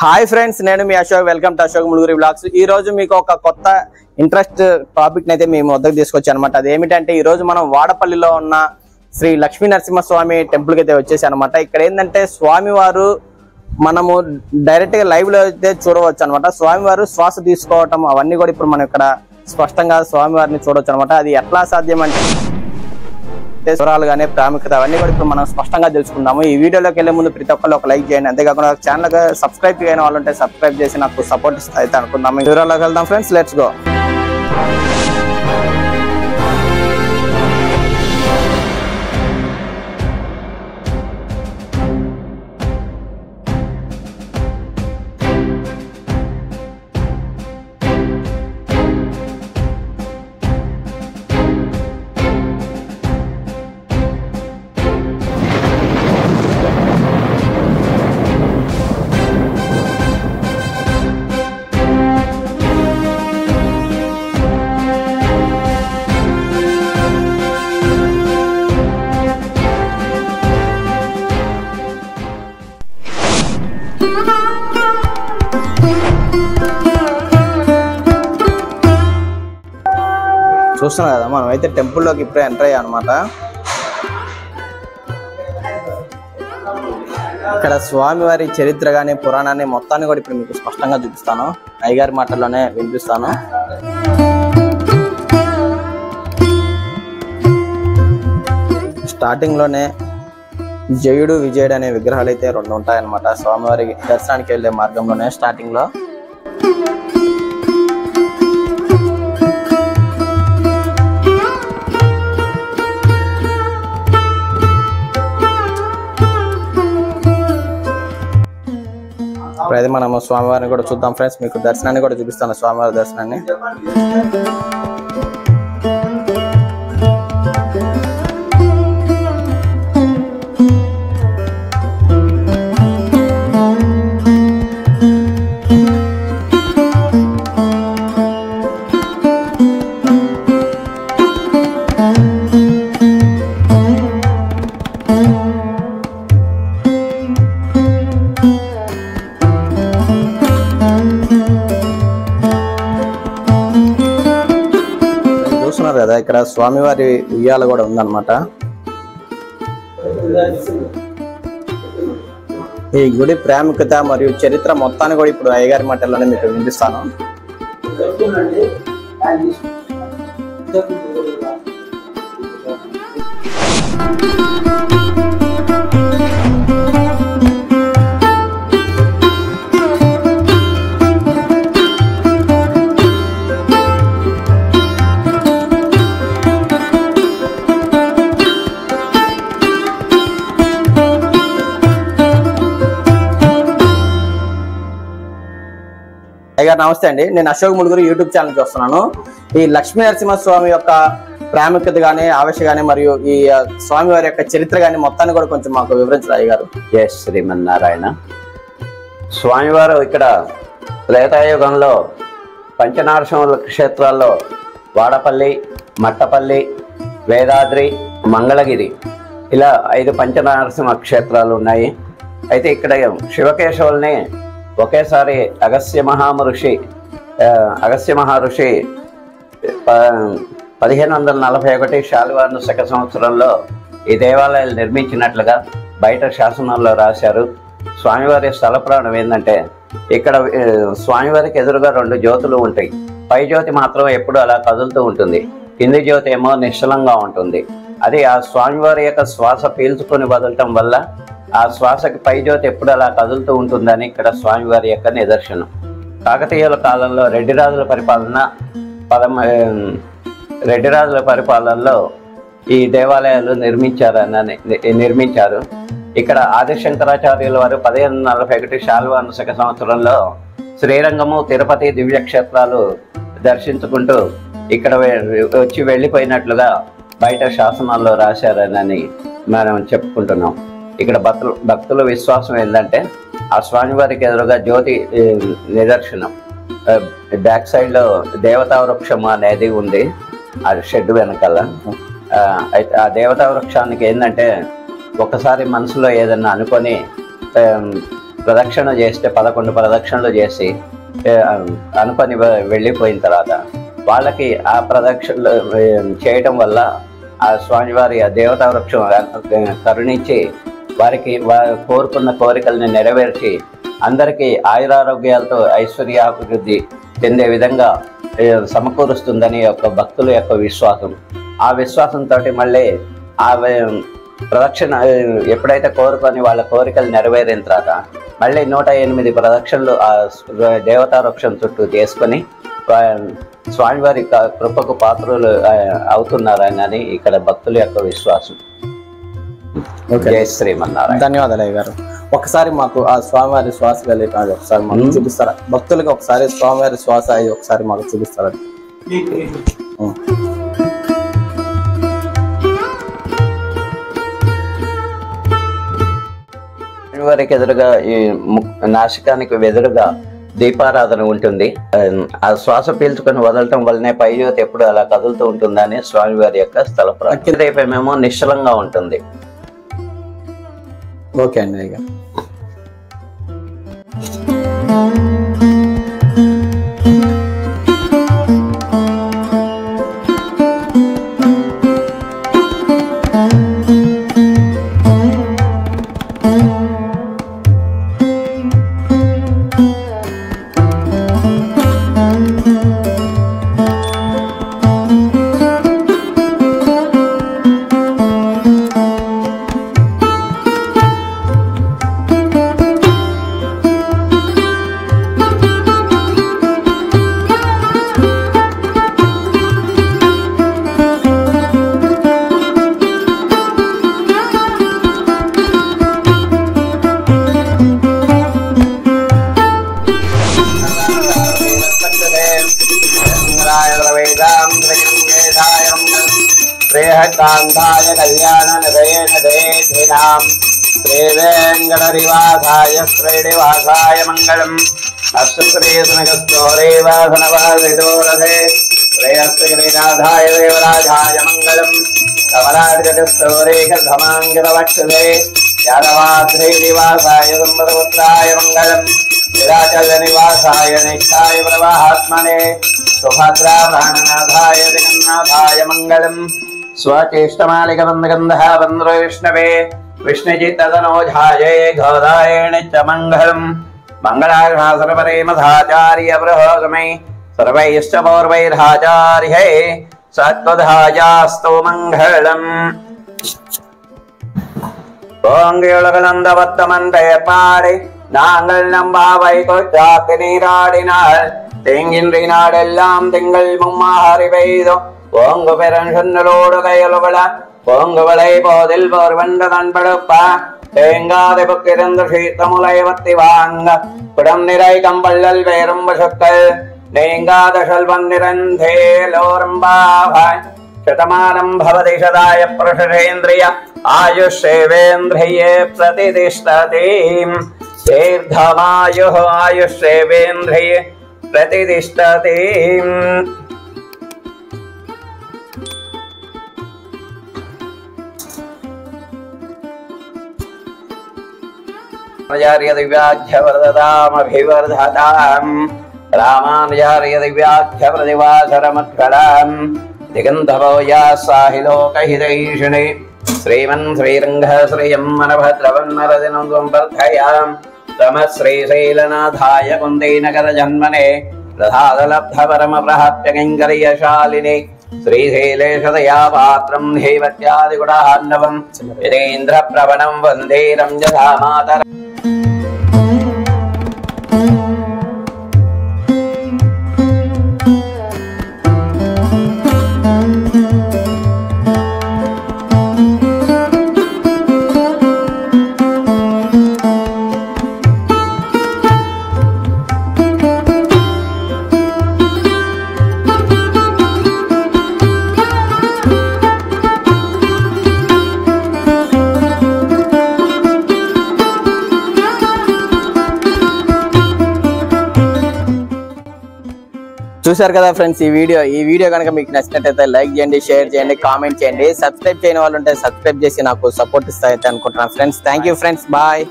Hi friends, నేను మీ Ashok. Welcome to Ashok Muluguri blogs. ఈ రోజు మీకు ఒక కొత్త ఇంట్రెస్ట్ టాపిక్ అయితే మేము వద్దకు తీసుకొచ్చాను అనమాట. అదేమిటంటే ఈ రోజు మనం వాడపల్లిలో ఉన్న శ్రీ లక్ష్మీ నరసింహస్వామి టెంపుల్ కి అయితే వచ్చేసాను అనమాట. ఇక్కడ ఏంటంటే స్వామివారు మనము డైరెక్ట్ గా లైవ్ లో అయితే చూడవచ్చు అనమాట. స్వామివారు శ్వాస తీసుకోవటం అవన్నీ కూడా ఇప్పుడు మనం ఇక్కడ స్పష్టంగా స్వామివారిని చూడవచ్చు అనమాట. అది ఎట్లా సాధ్యం అంటే వివరాలు కానీ ప్రాముఖ్యత అవన్నీ కూడా ఇప్పుడు మనం స్పష్టంగా తెలుసుకుందాము. ఈ వీడియోలోకి వెళ్లే ముందు ప్రతి ఒక్కరు ఒక లైక్ చేయండి. అంతేకాకుండా ఛానల్ సబ్స్క్రైబ్ చేయని వాళ్ళు ఉంటే సబ్స్క్రైబ్ చేసి నాకు సపోర్ట్ ఇస్తే అనుకుందాము. వివరాల్లోకి వెళ్దాం ఫ్రెండ్స్, లెట్స్ గో. చూస్తున్నాం కదా, మనం అయితే టెంపుల్లోకి ఇప్పుడే ఎంటర్ అయ్యాం అనమాట. ఇక్కడ స్వామివారి చరిత్ర కానీ పురాణాన్ని మొత్తాన్ని కూడా ఇప్పుడు మీకు స్పష్టంగా చూపిస్తాను. అయ్యగారి మాటల్లోనే వినిపిస్తాను. స్టార్టింగ్ లోనే జయుడు విజయుడు అనే విగ్రహాలు అయితే రెండు ఉంటాయన్నమాట. స్వామివారి దర్శనానికి వెళ్ళే మార్గంలోనే స్టార్టింగ్ లో అయితే మనము స్వామివారిని కూడా చూద్దాం ఫ్రెండ్స్. మీకు దర్శనాన్ని కూడా చూపిస్తాను, స్వామివారి దర్శనాన్ని. కదా ఇక్కడ స్వామివారి ఉయ్యాల కూడా ఉందన్నమాట. ఈ గుడి ప్రాముఖ్యత మరియు చరిత్ర మొత్తాన్ని కూడా ఇప్పుడు అయ్యగారి మాటల్లోనే మీకు వినిపిస్తాను. నమస్తే అండి, నేను అశోక్ ములుగురు యూట్యూబ్ ఛానల్ చూస్తున్నాను. ఈ లక్ష్మీ నరసింహస్వామి యొక్క ప్రాముఖ్యత గానీ ఆవశ్యక గానీ మరియు ఈ స్వామివారి యొక్క చరిత్ర గానీ మొత్తాన్ని కూడా కొంచెం మాకు వివరించారు అయ్యగారు. జయ శ్రీమన్నారాయణ. స్వామివారు ఇక్కడ త్రేతాయుగంలో పంచనారసింహుల క్షేత్రాల్లో వాడపల్లి, మట్టపల్లి, వేదాద్రి, మంగళగిరి ఇలా 5 పంచనారసింహ క్షేత్రాలు ఉన్నాయి. అయితే ఇక్కడ శివకేశవుల్ని ఒకేసారి అగస్త్య మహర్షి 1541 శాలివాహన శక సంవత్సరంలో ఈ దేవాలయాలు నిర్మించినట్లుగా బయట శాసనాల్లో రాశారు. స్వామివారి స్థల పురాణం ఏంటంటే ఇక్కడ స్వామివారికి ఎదురుగా 2 జ్యోతులు ఉంటాయి. పై జ్యోతి మాత్రం ఎప్పుడు అలా కదులుతూ ఉంటుంది, కింది జ్యోతి ఏమో నిశ్చలంగా ఉంటుంది. అది ఆ స్వామివారి యొక్క శ్వాస పీల్చుకొని వదలటం వల్ల ఆ శ్వాసకి పై జ్యోతి ఎప్పుడు అలా కదులుతూ ఉంటుందని ఇక్కడ స్వామివారి యొక్క నిదర్శనం. కాకతీయుల కాలంలో రెడ్డిరాజుల పరిపాలనలో ఈ దేవాలయాలు నిర్మించారు. ఇక్కడ ఆదిశంకరాచార్యుల వారు 1541 శాలివాహన శక సంవత్సరంలో శ్రీరంగము, తిరుపతి దివ్యక్షేత్రాలు దర్శించుకుంటూ ఇక్కడ వచ్చి వెళ్ళిపోయినట్లుగా బయట శాసనాల్లో రాశారని మనం చెప్పుకుంటున్నాం. ఇక్కడ భక్తుల విశ్వాసం ఏంటంటే ఆ స్వామివారికి ఎదురుగా జ్యోతి నిదర్శనం. బ్యాక్ సైడ్ లో దేవతా వృక్షం అనేది ఉంది, అది షెడ్ వెనకాల. అయితే ఆ దేవతా వృక్షానికి ఏంటంటే ఒకసారి మనసులో ఏదన్నా అనుకొని ప్రదక్షిణ చేస్తే 11 ప్రదక్షిణలు చేసి అనుకొని వెళ్ళిపోయిన తర్వాత వాళ్ళకి ఆ ప్రదక్షిణలు చేయడం వల్ల ఆ స్వామివారి ఆ దేవతా వృక్షం కరుణించి వారికి కోరుకున్న కోరికల్ని నెరవేర్చి అందరికీ ఆయురారోగ్యాలతో ఐశ్వర్యాభివృద్ధి చెందే విధంగా సమకూరుస్తుందని యొక్క భక్తుల యొక్క విశ్వాసం. ఆ విశ్వాసంతో మళ్ళీ ఆ ప్రదక్షిణ ఎప్పుడైతే కోరుకొని వాళ్ళ కోరికలు నెరవేరిన తర్వాత మళ్ళీ 108 ప్రదక్షిణలు ఆ దేవతా వృక్షం చుట్టూ చేసుకొని స్వామివారి కృపకు పాత్రలు అవుతున్నారని ఇక్కడ భక్తుల యొక్క విశ్వాసం. జై శ్రీమన్నారాయణ. ధన్యవాదాలు అయ్య గారు. ఒకసారి మాకు ఆ స్వామివారి శ్వాస కలిగి ఒకసారి మాకు చూపిస్తారా? భక్తులకి ఒకసారి స్వామివారి శ్వాస ఒకసారి మాకు చూపిస్తారా? స్వామివారికి ఎదురుగా ఈ నాసికానికి ఎదురుగా దీపారాధన ఉంటుంది. ఆ శ్వాస పీల్చుకొని వదలటం వల్లనే పైజ్యోతి ఎప్పుడు అలా కదులుతూ ఉంటుందని స్వామివారి యొక్క స్థల ప్రాంతమేమో నిశ్చలంగా ఉంటుంది. ఓకే అండి అయ్య. श्रेयकान्ताय कल्याणनदयेनदयेधिनाम् श्रीवेङ्कटनिवासाय श्रीनिवासाय मङ्गलम् अस्तु श्रीसनकस्तोरेवासनवासिदोरथे श्रेयस्त्रिनाथाय देवराजाय मङ्गलम् कमलार्जटस्तोरेकधमाङ्गलवक्षसे यादवाद्रिनिवासाय सम्पदपुत्राय मङ्गलम् विराचलनिवासाय निष्ठाय प्रवाहात्मने सुभद्रा प्राणनाथाय जगन्नाथाय मङ्गलम् स्वचेष्टमालिकबन्धगन्धः बन्धुविष्णवे विष्णुचित्तदनोजायै गोदायेण च मङ्गलम् मङ्गलाशासनपरे मधाचार्य बृहगमे सर्वैश्च पौर्वैराचार्यै सत्त्वधायास्तु मङ्गलम् ஓங்கியுலகநந்தவத்தமன்றையப்பாடி நாங்கள் நம்பாவை கொச்சாக்கு நீராடினாள் தேங்கின்றி நாடெல்லாம் திங்கள் மும்மாறி பெய்தோ ஓங்கு பெருஞ்சொன்னலோடு கையலுவள ஓங்குவளை போதில் போர்வென்ற நண்படுப்பா தேங்காதை புக்கிருந்து சீத்தமுலை வத்தி வாங்க குடம் நிறை கம்பள்ளல் வேறும் பசுக்கள் நீங்காத செல்வன் நிறந்தேலோரம்பாவாய் शतमानं भवति शताय पुरुषेन्द्रिय आयुष्येवेन्द्रिये प्रतिष्ठति दीर्घमायुः आयुष्येवेन्द्रिये प्रतिष्ठति दिव्याख्यवरदामभिवर्धताम् रामानुजार्य दिव्याख्यप्रतिवासरमत्कलाम् दिगन्धवोया साहिलोकहितैषिणे श्रीमन् श्रीरङ्गः श्रियं मनभद्रवन्नरदिनं संवर्धयाम् तमः श्रीशैलनाथाय कुन्दैनगरजन्मने प्रसादलब्धपरमप्रहत्यकैङ्कर्यशालिने श्रीशैलेशदया पात्रं धीवत्यादिगुणार्णवम् यतीन्द्रप्रवणं वन्दे रञ्जसा मातरम् చూశారు కదా ఫ్రెండ్స్, ఈ వీడియో కనుక మీకు నచ్చినట్లయితే లైక్ చేయండి, షేర్ చేయండి, కామెంట్ చేయండి. సబ్స్క్రైబ్ చేయని వాళ్ళు ఉంటే సబ్స్క్రైబ్ చేసి నాకు సపోర్ట్ ఇస్తారైతే అనుకుంటున్నాను friends. Thank you friends, bye.